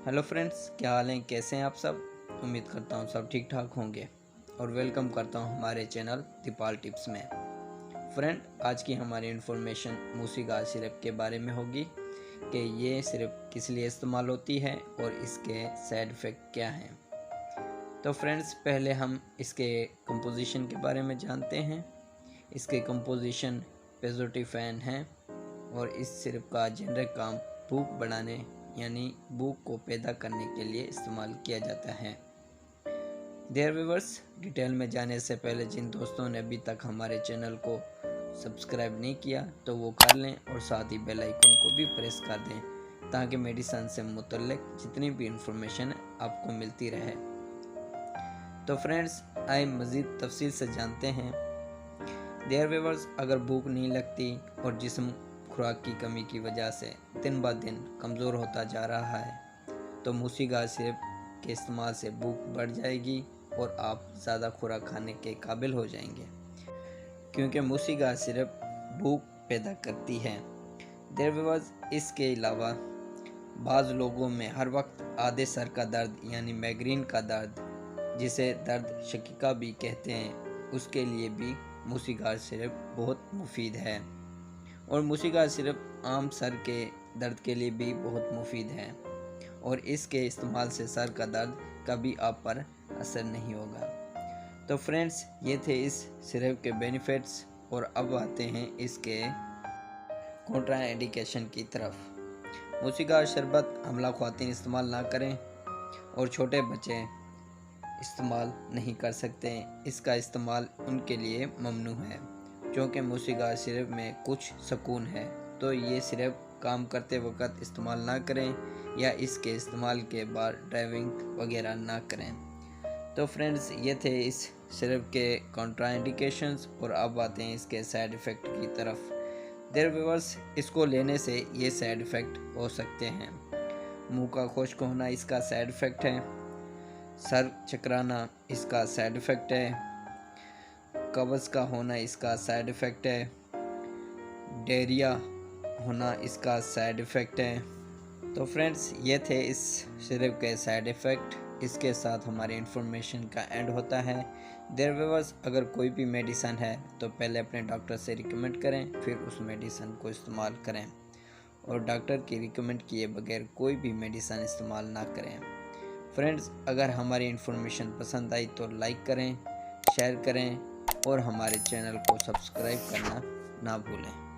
Hello friends, क्या हाल है? कैसे हैं आप सब? उम्मीद करता हूँ सब ठीक ठाक होंगे और वेलकम करता हूँ हमारे चैनल दीपाल टिप्स में। फ्रेंड, आज की हमारी इन्फॉर्मेशन मूसी गाज सिरप के बारे में होगी कि ये सिरप किस लिए इस्तेमाल होती है और इसके साइड इफ़ेक्ट क्या हैं। तो फ्रेंड्स, पहले हम इसके कंपोजिशन के बारे में जानते हैं। इसके कंपोजिशन पेज़ोटिफेन है और इस सिरप का जेनरिक काम भूख बढ़ाने यानी भूख को पैदा करने के लिए इस्तेमाल किया जाता है। डियर व्यूअर्स, डिटेल में जाने से पहले जिन दोस्तों ने अभी तक हमारे चैनल को सब्सक्राइब नहीं किया तो वो कर लें और साथ ही बेल आइकन को भी प्रेस कर दें ताकि मेडिसिन से मुतल्लिक जितनी भी इंफॉर्मेशन आपको मिलती रहे। तो फ्रेंड्स, आइए मज़ीद तफसील से जानते हैं। डियर व्यूअर्स, अगर भूख नहीं लगती और जिस्म खुराक की कमी की वजह से दिन ब दिन कमज़ोर होता जा रहा है तो मूसी गाज सिरप के इस्तेमाल से भूख बढ़ जाएगी और आप ज़्यादा खुराक खाने के काबिल हो जाएंगे, क्योंकि मूसी गाज सिरप भूख पैदा करती है। डियर व्यूअर्स, इसके अलावा बाज़ लोगों में हर वक्त आधे सर का दर्द यानी माइग्रेन का दर्द, जिसे दर्द शकीका भी कहते हैं, उसके लिए भी मूसी गाज सिरप बहुत मुफीद है। और मूसी गाज सिरप आम सर के दर्द के लिए भी बहुत मुफीद है और इसके इस्तेमाल से सर का दर्द कभी आप पर असर नहीं होगा। तो फ्रेंड्स, ये थे इस सिरप के बेनिफिट्स और अब आते हैं इसके कॉन्ट्रा इंडिकेशन की तरफ। मूसी गाज शरबत हमला ख्वातीन इस्तेमाल ना करें और छोटे बच्चे इस्तेमाल नहीं कर सकते। इसका इस्तेमाल उनके लिए ममनू है क्योंकि मूसी गाज सिरप में कुछ सुकून है, तो ये सिरप काम करते वक्त इस्तेमाल ना करें या इसके इस्तेमाल के बाद ड्राइविंग वगैरह ना करें। तो फ्रेंड्स, ये थे इस सिरप के कॉन्ट्राइंडिकेशंस और अब आते हैं इसके साइड इफ़ेक्ट की तरफ। डियर व्यूअर्स, इसको लेने से ये साइड इफ़ेक्ट हो सकते हैं। मुंह का खुश्क होना इसका साइड इफ़ेक्ट है, सर चकराना इसका साइड इफ़ेक्ट है, कब्ज़ का होना इसका साइड इफ़ेक्ट है, डायरिया होना इसका साइड इफ़ेक्ट है। तो फ्रेंड्स, ये थे इस सिरप के साइड इफ़ेक्ट। इसके साथ हमारी इन्फॉर्मेशन का एंड होता है। डियर व्यूअर्स, अगर कोई भी मेडिसिन है तो पहले अपने डॉक्टर से रिकमेंड करें, फिर उस मेडिसिन को इस्तेमाल करें और डॉक्टर की रिकमेंड किए बगैर कोई भी मेडिसिन इस्तेमाल ना करें। फ्रेंड्स, अगर हमारी इन्फॉर्मेशन पसंद आई तो लाइक करें, शेयर करें और हमारे चैनल को सब्सक्राइब करना ना भूलें।